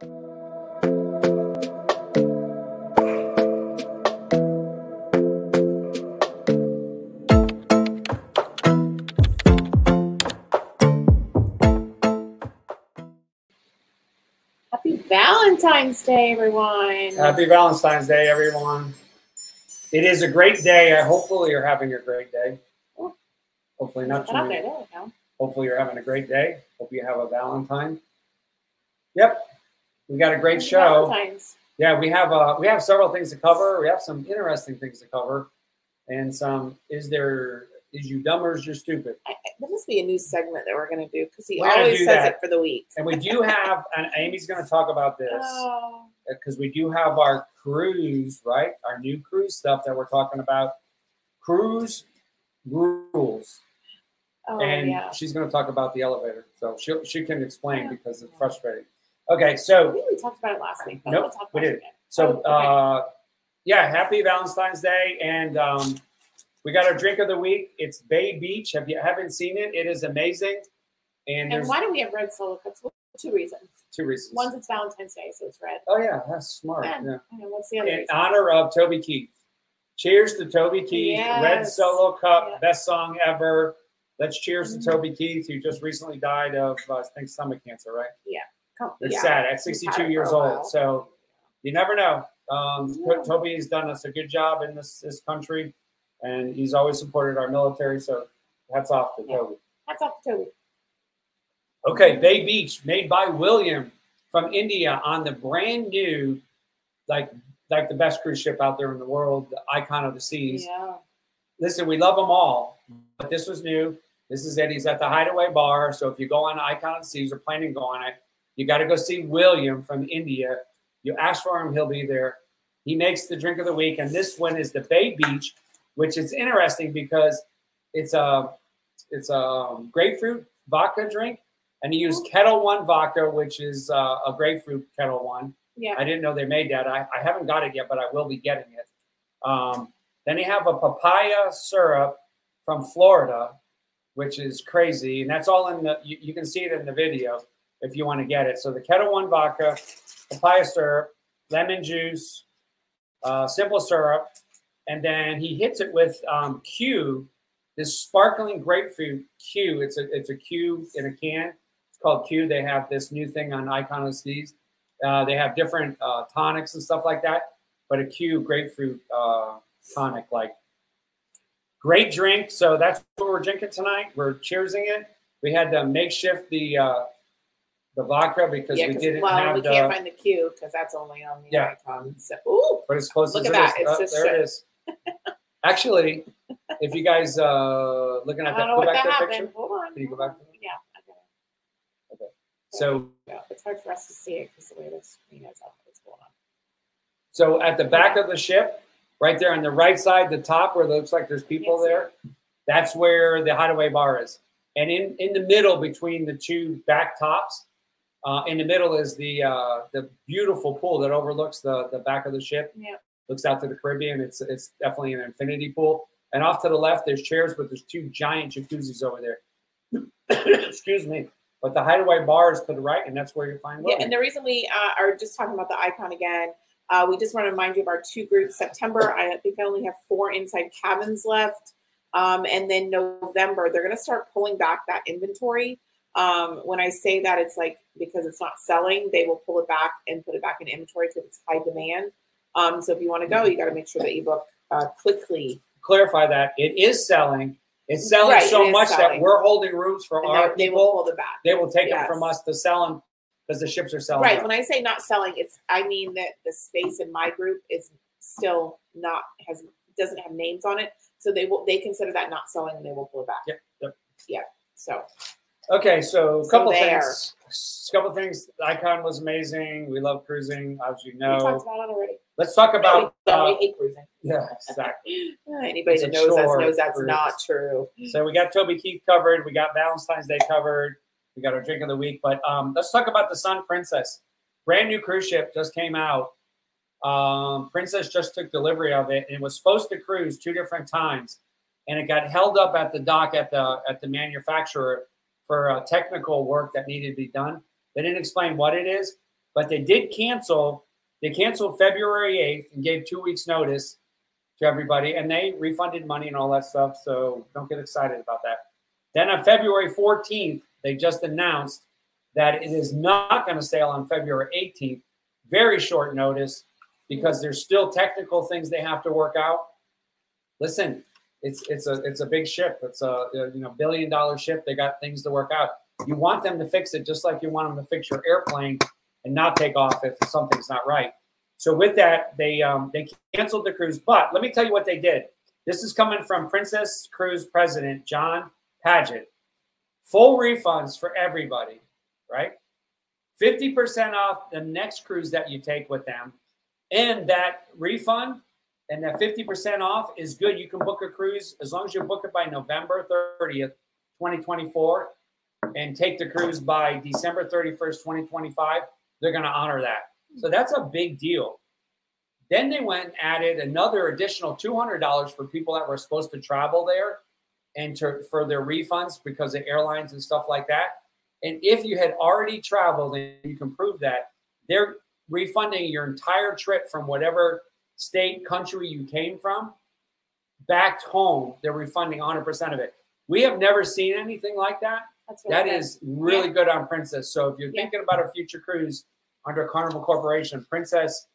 Happy Valentine's Day, everyone. Happy Valentine's Day, everyone. It is a great day. Hopefully you're having a great day. Oh, hopefully not too there many. we go. Hopefully you're having a great day. Hope you have a Valentine. Yep. We got a great show. Valentine's. Yeah, we have several things to cover. We have some interesting things to cover. And some is you dumb or is you stupid? That must be a new segment that we're going to do because he We're gonna always do says that. it for the week. And we do have, and Amy's going to talk about this because we do have our cruise, right? Our new cruise stuff that we're talking about. Cruise rules. And she's going to talk about the elevator. So she can explain because it's frustrating. Okay, so. I think we talked about it last week. Nope, we didn't. So, yeah, happy Valentine's Day. And we got our drink of the week. It's Bay Beach. If you haven't seen it, it is amazing. And why do we have red solo cups? Well, two reasons. One's it's Valentine's Day, so it's red. Oh, yeah, that's smart. Yeah. What's the other reason? In honor of Toby Keith. Cheers to Toby Keith. Yes. Red Solo Cup, best song ever. Let's cheers to Toby Keith, who just recently died of, I think, stomach cancer, right? Yeah. It's sad. At 62 years old. So you never know. Toby's done us a good job in this country, and he's always supported our military. So hats off to Toby. Hats off to Toby. Okay, Bay Beach, made by William from India on the brand new, like the best cruise ship out there in the world, the icon of the seas. Yeah. Listen, we love them all, but this was new. This is it. He's at the Hideaway Bar. So if you go on Icon of the Seas or planning to go on it, you got to go see William from India. You ask for him, he'll be there. He makes the drink of the week, and this one is the Bay Beach, which is interesting because it's a grapefruit vodka drink, and he used Kettle One vodka, which is a grapefruit Kettle One. Yeah. I didn't know they made that. I haven't got it yet, but I will be getting it. Then you have a papaya syrup from Florida, which is crazy. And that's all in the, you can see it in the video if you want to get it. So the Kettle One vodka, papaya syrup, lemon juice, simple syrup. And then he hits it with Q, this sparkling grapefruit Q. It's a Q in a can. It's called Q. They have this new thing on Icon of the Seas. They have different tonics and stuff like that. But a Q grapefruit tonic, like great drink. So that's what we're drinking tonight. We're cheersing it. We had to makeshift the vodka because we didn't have. We can't find the Q because that's only on the icon. So, but it's close. Look at that! It's just there. It is. Actually, if you guys looking at that, go back to the picture. Hold on. Can you go back to it? Yeah. Okay. So it's hard for us to see it because the way the screen is up, what's going on. So at the back of the ship, right there on the right side, the top where it looks like there's people there, that's where the Hideaway Bar is. And in the middle between the two back tops, in the middle is the beautiful pool that overlooks the back of the ship. Yeah. Looks out to the Caribbean. It's definitely an infinity pool. And off to the left, there's chairs, but there's two giant jacuzzis over there. Excuse me. But the Hideaway Bar is to the right, and that's where you find William. Yeah, and the reason we are just talking about the icon again, we just want to remind you of our two groups. September, I think I only have 4 inside cabins left. And then November, they're going to start pulling back that inventory. When I say that, it's like because it's not selling, they will pull it back and put it back in inventory because it's high demand. So if you want to go, you got to make sure that you book quickly. Clarify that. It is selling. It's selling so much that we're holding rooms for our people. They will hold it back. They will take them from us to sell them because the ships are selling. Right. When I say not selling, I mean that the space in my group is still doesn't have names on it. So they consider that not selling and they will pull it back. Yep. Yeah. So. Okay. So a couple things. Couple things. Icon was amazing. We love cruising, as you know. We talked about it already. Let's talk about. We hate cruising. Yeah, exactly. Anybody that knows us knows that's not true. So we got Toby Keith covered. We got Valentine's Day covered. We got our drink of the week. But let's talk about the Sun Princess. Brand new cruise ship just came out. Princess just took delivery of it. And it was supposed to cruise 2 different times. And it got held up at the dock at the manufacturer for technical work that needed to be done. They didn't explain what it is. but they did cancel. They canceled February 8th and gave 2 weeks notice to everybody, and they refunded money and all that stuff. So don't get excited about that. Then on February 14th, they just announced that it is not going to sail on February 18th. Very short notice because there's still technical things they have to work out. Listen, it's a big ship. It's a $1 billion ship. They got things to work out. You want them to fix it just like you want them to fix your airplane and not take off if something's not right. So with that, they canceled the cruise. But let me tell you what they did. This is coming from Princess Cruise President John Paget. Full refunds for everybody, right? 50% off the next cruise that you take with them. And that refund and that 50% off is good. You can book a cruise as long as you book it by November 30th, 2024, and take the cruise by December 31st, 2025. They're going to honor that. So that's a big deal. Then they went and added another additional $200 for people that were supposed to travel there and for their refunds because of airlines and stuff like that. And if you had already traveled and you can prove that, they're refunding your entire trip from whatever state, country you came from back home. They're refunding 100% of it. We have never seen anything like that. That is really good on Princess. So if you're thinking about a future cruise under Carnival Corporation, Princess,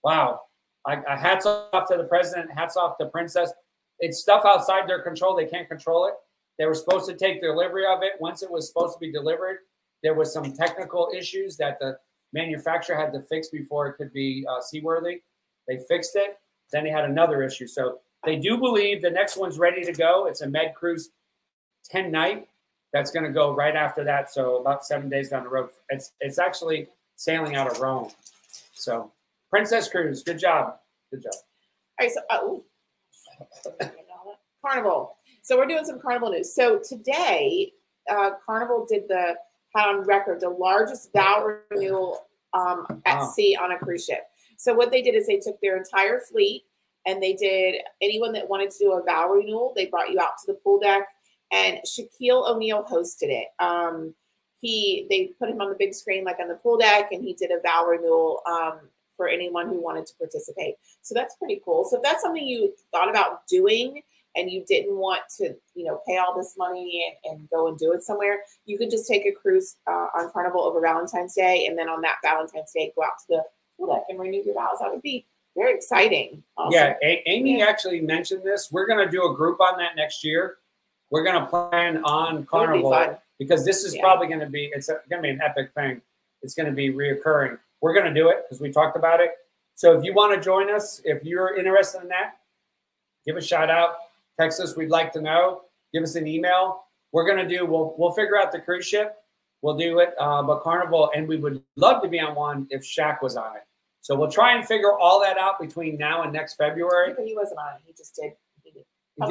wow. I hats off to the president, hats off to Princess. It's stuff outside their control. They can't control it. They were supposed to take delivery of it. Once it was supposed to be delivered, there was some technical issues that the manufacturer had to fix before it could be seaworthy. They fixed it. Then they had another issue. So they do believe the next one's ready to go. It's a Med Cruise 10 night. That's going to go right after that. So about 7 days down the road. It's actually sailing out of Rome. So Princess Cruise, good job. Good job. All right, so Carnival. So we're doing some Carnival news. So today, Carnival had on record the largest vow renewal at sea on a cruise ship. So what they did is they took their entire fleet and they did anyone that wanted to do a vow renewal, they brought you out to the pool deck, and Shaquille O'Neal hosted it. They put him on the big screen like on the pool deck, and he did a vow renewal for anyone who wanted to participate. So that's pretty cool. So if that's something you thought about doing and you didn't want to, pay all this money and go and do it somewhere, you could just take a cruise on Carnival over Valentine's Day, and then on that Valentine's Day, go out to the pool deck and renew your vows. That would be very exciting. Awesome. Yeah, Amy actually mentioned this. We're going to do a group on that next year. We're going to plan on Carnival because this is probably going to be, it's going to be an epic thing. It's going to be reoccurring. We're going to do it because we talked about it. So if you want to join us, if you're interested in that, give a shout out, text us. We'd like to know. Give us an email. We're going to do, we'll figure out the cruise ship. We'll do it, but Carnival, and we would love to be on one if Shaq was on it. So we'll try and figure all that out between now and next February. But he wasn't on it. He just did. He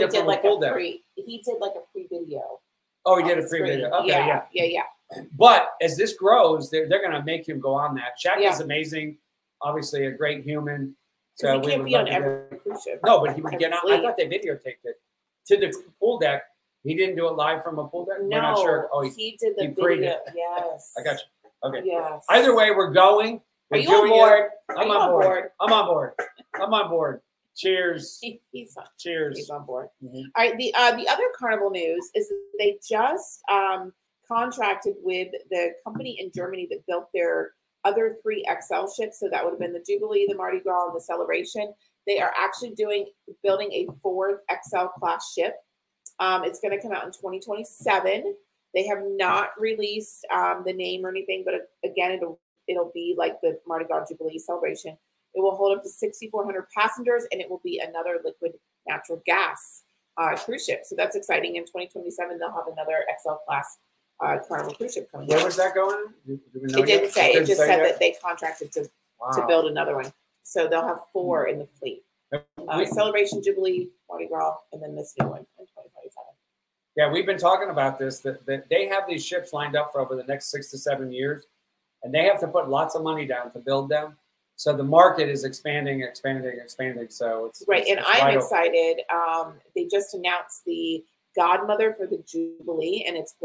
did like a pre-video. Oh, he did a pre-video. Okay, yeah. But as this grows, they're going to make him go on that. Shaq is amazing. Obviously, a great human. So he can't be on every cruise ship. No, but he would get on. I thought they videotaped it to the pool deck. He didn't do it live from a pool deck? No, we're not sure. Oh, he did the video. Yes. I got you. Okay. Yes. Either way, we're going. Are you on board? I'm on board. I'm on board. I'm on board. Cheers. He's on. Cheers. He's on board. Mm-hmm. All right. The other Carnival news is that they just contracted with the company in Germany that built their other 3 XL ships. So that would have been the Jubilee, the Mardi Gras, and the Celebration. They are actually building a 4th XL class ship. It's going to come out in 2027. They have not released the name or anything, but again, it'll be like the Mardi Gras Jubilee Celebration. It will hold up to 6,400 passengers, and it will be another liquid natural gas cruise ship. So that's exciting. In 2027, they'll have another XL class Carnival cruise ship coming. Where was that going? It didn't say. It just said that they contracted to build another one. So they'll have 4 in the fleet. Celebration, Jubilee, Mardi Gras, and then this new one in 2027. Yeah, we've been talking about this, that they have these ships lined up for over the next 6 to 7 years, and they have to put lots of money down to build them. So the market is expanding. So it's right, and I'm excited. They just announced the godmother for the Jubilee, and it's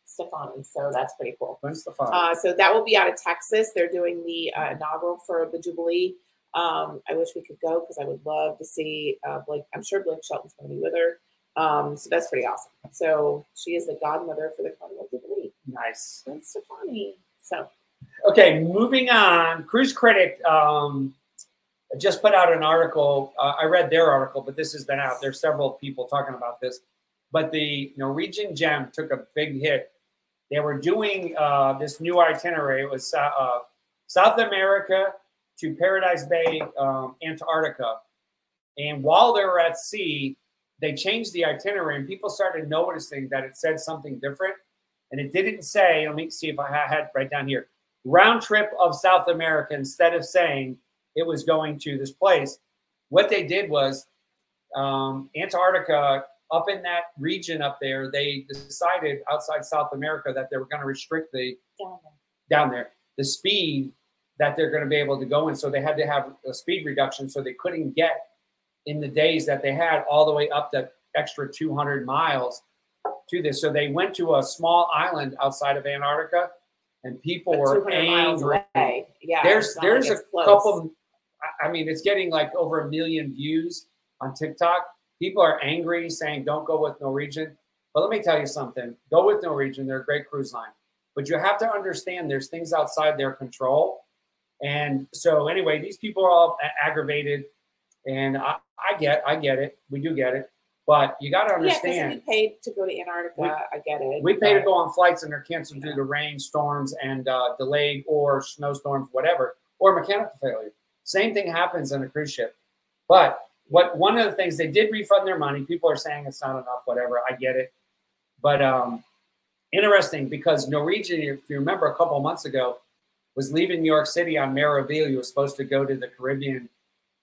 Stefani. So that's pretty cool. Gwen Stefani. So that will be out of Texas. They're doing the inaugural for the Jubilee. I wish we could go because I would love to see Blake. I'm sure Blake Shelton's going to be with her. So that's pretty awesome. So she is the godmother for the Carnival Jubilee. Nice. Gwen Stefani. So. Okay, moving on. Cruise Critic just put out an article. I read their article, but this has been out. There's several people talking about this. But the Norwegian Gem took a big hit. They were doing this new itinerary. It was South America to Paradise Bay, Antarctica. And while they were at sea, they changed the itinerary, and people started noticing that it said something different. And it didn't say, let me see if I had right down here, round trip of South America, instead of saying it was going to this place. What they did was Antarctica, up in that region up there, they decided outside South America that they were going to restrict the the speed that they're going to be able to go in. So they had to have a speed reduction, so they couldn't get in the days that they had all the way up to extra 200 miles to this. So they went to a small island outside of Antarctica, and people were angry. Yeah, there's a couple. I mean, it's getting like over 1 million views on TikTok. People are angry, saying don't go with Norwegian. But let me tell you something. Go with Norwegian. They're a great cruise line. But you have to understand there's things outside their control. And so anyway, these people are all aggravated. And I get it. We do get it. But you got to understand. Yeah, because we paid to go to Antarctica. I get it. We paid to go on flights, and they're canceled due to rain, storms, and delayed or snowstorms, whatever, or mechanical failure. Same thing happens on a cruise ship. But one of the things, they did refund their money. People are saying it's not enough, whatever. I get it. But interesting, because Norwegian, if you remember a couple of months ago, was leaving New York City on Meraviglia. It was supposed to go to the Caribbean,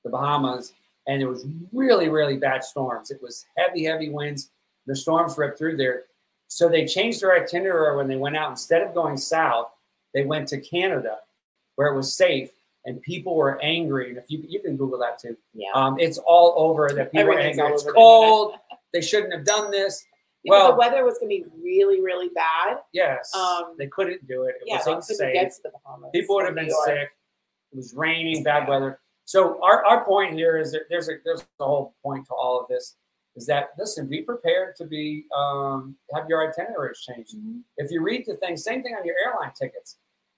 the Bahamas, and it was really, really bad storms. It was heavy, heavy winds. The storms ripped through there. So they changed their itinerary when they went out. Instead of going south, they went to Canada, where it was safe. And people were angry. And if you can Google that too. Yeah. It's all over that people are angry. It's cold. They shouldn't have done this. Yeah, well, the weather was going to be really, really bad. Yes. They couldn't do it. It was unsafe. Get to the Bahamas, people would have been sick. It was raining, bad weather. So our point here is that there's a whole point to all of this, is that, listen, be prepared to be have your itineraries changed. Mm-hmm. If you read the thing, same thing on your airline tickets.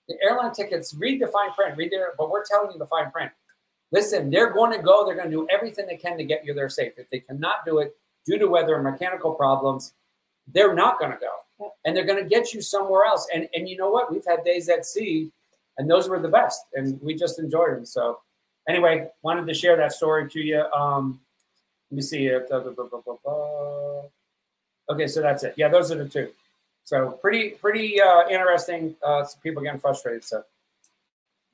The airline tickets, read the fine print, but we're telling you the fine print. Listen, they're going to go, they're going to do everything they can to get you there safe. If they cannot do it due to weather or mechanical problems, they're not going to go. And they're going to get you somewhere else. And you know what? We've had days at sea, and those were the best, and we just enjoyed them. So anyway, wanted to share that story to you. Let me see. Okay, so that's it. Yeah, those are the two. So pretty interesting. Some people getting frustrated. So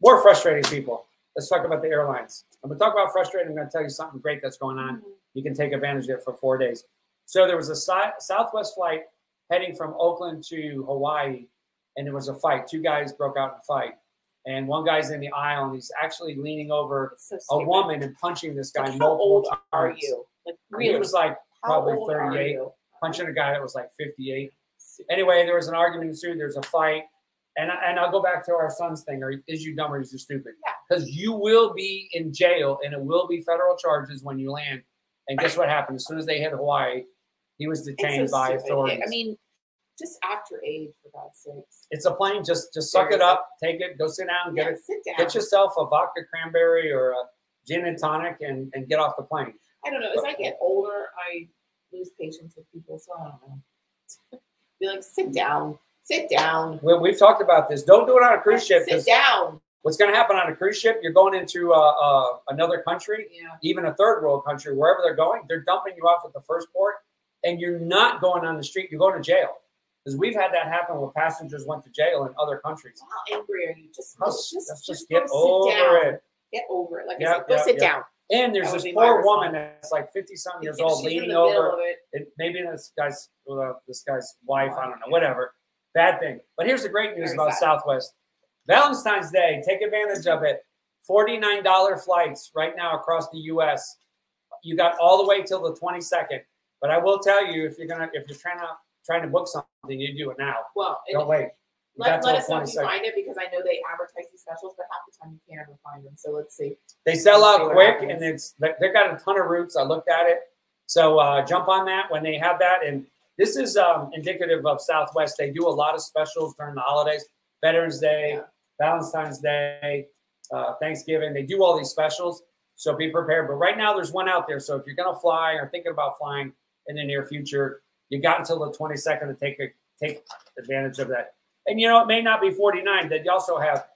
more frustrating people. Let's talk about the airlines. I'm going to talk about frustrating. I'm going to tell you something great that's going on. Mm-hmm. You can take advantage of it for 4 days. So there was a Southwest flight heading from Oakland to Hawaii, and there was a fight. Two guys broke out in a fight. And one guy's in the aisle, and he's actually leaning over a woman and punching this guy multiple times. How old are you? Like, really? He was like probably 38, punching a guy that was like 58. Anyway, there was an argument ensued. There's a fight. And I'll go back to our son's thing. Or is you dumb or is you stupid? Because you will be in jail, and it will be federal charges when you land. And guess what happened? As soon as they hit Hawaii, he was detained by authorities. I mean, just act your age, for God's sakes. It's a plane. Just suck it up. Take it. Go sit down. Sit down. Get yourself a vodka cranberry or a gin and tonic and get off the plane. I don't know. As I get older, I lose patience with people. So I don't know. Be like, sit down. Sit down. Well, we've talked about this. Don't do it on a cruise ship. Sit down. What's going to happen on a cruise ship? You're going into another country, even a third world country, wherever they're going. They're dumping you off at the first port, and you're not going on the street. You're going to jail. Because we've had that happen where passengers went to jail in other countries. How angry are you? Just get over it. Get over it. Like I said, go sit down. And there's this poor woman that's like 50-something years old, leaning over. Maybe this guy's wife. I don't know. Whatever. Bad thing. But here's the great news about Southwest. Valentine's Day. Take advantage of it. $49 flights right now across the U.S. You got all the way till the 22nd. But I will tell you, if you're trying to trying to book something, you do it now. Well, Don't wait. Let us know if you find it, because I know they advertise these specials, but half the time you can't ever find them. So let's see. They sell out quick, and they've got a ton of routes. I looked at it. So jump on that when they have that. And this is indicative of Southwest. They do a lot of specials during the holidays, Veterans Day, Valentine's Day, Thanksgiving. They do all these specials. So be prepared. But right now there's one out there. So if you're going to fly or thinking about flying in the near future, you got until the 22nd to take advantage of that. And, you know, it may not be 49. They also have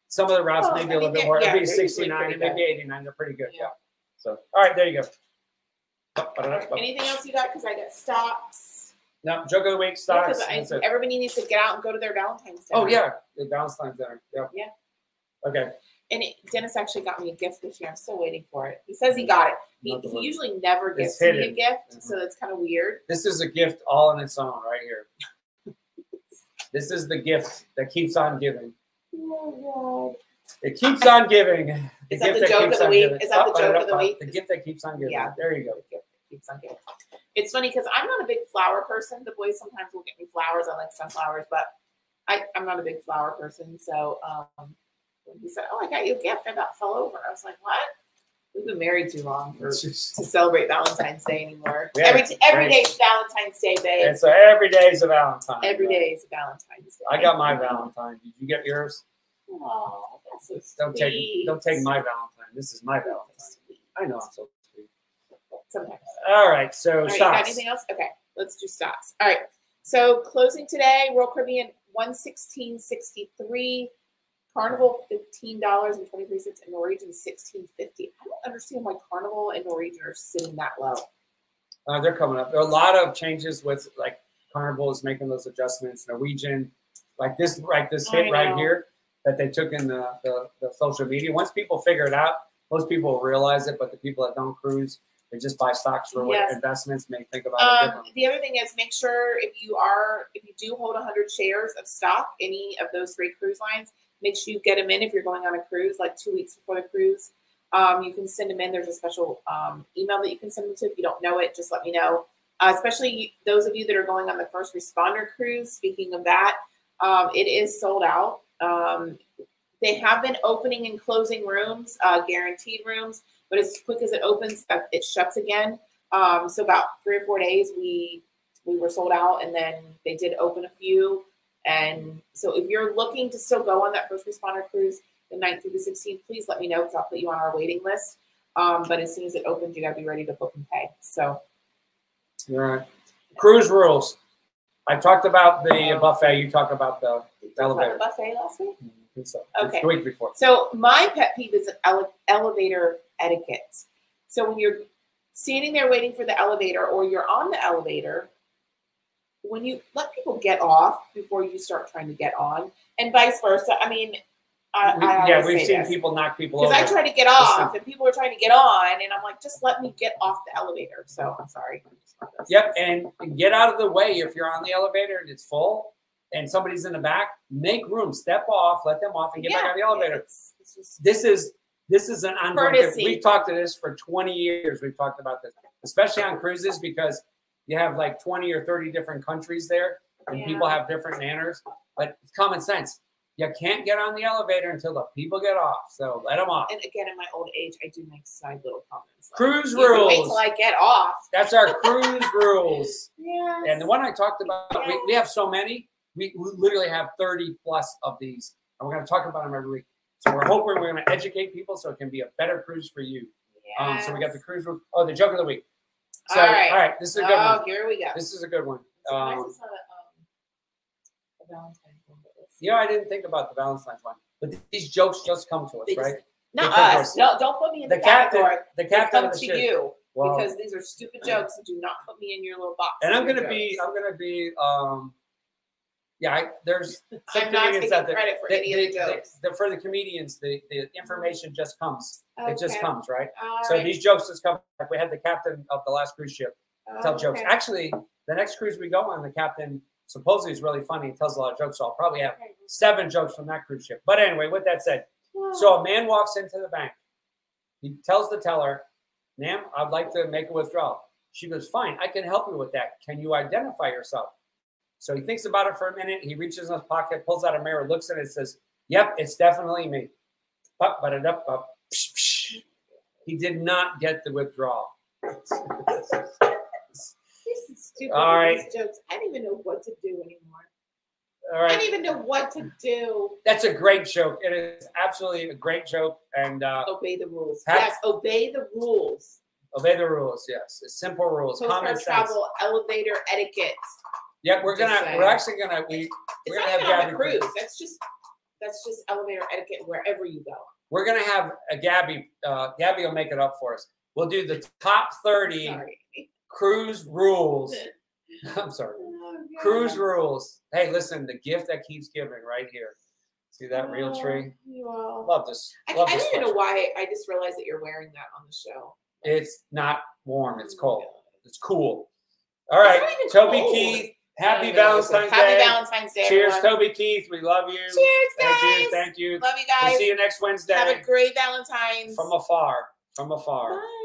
some of the routes, maybe a little bit more. It'll be 69, it may be 89. They're pretty good. Yeah. So, all right, there you go. Anything else you got? Because I got stocks. No, joke of the week, stocks. Everybody needs to get out and go to their Valentine's Dinner. Oh, yeah. The Valentine's Dinner. Yeah. Yeah. Okay. And Dennis actually got me a gift this year. I'm still waiting for it. He says he got it. He usually never gives me a gift, so it's kind of weird. This is a gift all on its own right here. This is the gift that keeps on giving. Oh, it keeps on giving. Is that the joke of the week? Is that the joke of the week? The gift that keeps on giving. Yeah. There you go. The gift that keeps on giving. It's funny because I'm not a big flower person. The boys sometimes will get me flowers. I like sunflowers, but I'm not a big flower person. So when he said, "Oh, I got you a gift," I about fell over. I was like, "What?" We've been married too long to celebrate Valentine's Day anymore. Yeah, every day is Valentine's Day, babe. And so every day is a Valentine. Every day is Valentine's Day. I got my Valentine. Did you get yours? Oh, that's so sweet. Don't take my Valentine. This is my Valentine. I know I'm so sweet. Sometimes. All right, so all right, stocks. You got anything else? Okay, let's do stocks. All right. So closing today, Royal Caribbean 116.63. Carnival $15.23 and Norwegian $16.50. I don't understand why Carnival and Norwegian are sitting that low. They're coming up. There are a lot of changes with like Carnival is making those adjustments. Norwegian, like this hit right here that they took in the social media. Once people figure it out, most people will realize it, but the people that don't cruise, they just buy stocks for investments, may think about it differently. The other thing is make sure if you do hold 100 shares of stock, any of those 3 cruise lines, make sure you get them in if you're going on a cruise, like 2 weeks before the cruise. You can send them in. There's a special email that you can send them to. If you don't know it, just let me know. Especially those of you that are going on the first responder cruise. Speaking of that, it is sold out. They have been opening and closing rooms, guaranteed rooms, but as quick as it opens, it shuts again. So about 3 or 4 days, we were sold out, and then they did open a few. And so if you're looking to still go on that first responder cruise the 9th through the 16th, please let me know because I'll put you on our waiting list. But as soon as it opens, you got to be ready to book and pay. So, all right. Cruise rules. I talked about the buffet. You talked about the elevator. The buffet last week? I think so. Okay. The week before. So my pet peeve is elevator etiquette. So when you're standing there waiting for the elevator or you're on the elevator, when you let people get off before you start trying to get on, and vice versa. I mean, we've seen people knock people over. Because I tried to get off, and people were trying to get on, and I'm like, just let me get off the elevator. So I'm sorry. Yep, and get out of the way if you're on the elevator and it's full, and somebody's in the back. Make room, step off, let them off, and get back on the elevator. It's just, this is an ongoing thing. We've talked to this for 20 years. We've talked about this, especially on cruises, because you have like 20 or 30 different countries there, and people have different manners. But it's common sense. You can't get on the elevator until the people get off. So let them off. And again, in my old age, I do make side little comments. Like, cruise rules. Wait till I get off. That's our cruise rules. Yes. And the one I talked about, we have so many. We literally have 30 plus of these. And we're going to talk about them every week. So we're hoping we're going to educate people so it can be a better cruise for you. Yes. So we got the cruise rules. Oh, the joke of the week. So, all right. This is a good one. Oh, here we go. This is a good one. A Valentine's one. I didn't think about the Valentine's one, but these jokes just come to us, right? Not us. No, don't put me in the category. The captain of the ship. You, because these are stupid jokes. And do not put me in your little box. And I'm gonna be. There's some I'm not taking credit for any of the jokes. For the comedians, the information just comes. Okay. It just comes, right? So these jokes just come. Like we had the captain of the last cruise ship tell jokes. Actually, the next cruise we go on, the captain supposedly is really funny. He tells a lot of jokes, so I'll probably have 7 jokes from that cruise ship. But anyway, with that said, so a man walks into the bank. He tells the teller, "Ma'am, I'd like to make a withdrawal." She goes, "Fine, I can help you with that. Can you identify yourself?" So he thinks about it for a minute. He reaches in his pocket, pulls out a mirror, looks at it, says, "Yep, it's definitely me." He did not get the withdrawal. Stupid. All right. These jokes. I don't even know what to do anymore. All right. I don't even know what to do. That's a great joke. It is absolutely a great joke. And obey the rules. Yes, obey the rules. Obey the rules. Yes, it's simple rules. Postcard travel, elevator etiquette. Yeah, we're actually gonna It's we're not gonna have even on Gabby the cruise. That's just elevator etiquette wherever you go. We're gonna have a Gabby. Gabby will make it up for us. We'll do the top 30 cruise rules. I'm sorry. Oh, cruise rules. Hey, listen, the gift that keeps giving right here. See that real tree? Love this. I don't even know why. I just realized that you're wearing that on the show. It's not warm. It's cold. It's cool. All right. Toby cold. Keith, happy Valentine's Day. Happy Valentine's Day. Cheers, everyone. Toby Keith. We love you. Cheers, guys. Thank you. Love you guys. We'll see you next Wednesday. Have a great Valentine's. From afar. From afar. Bye.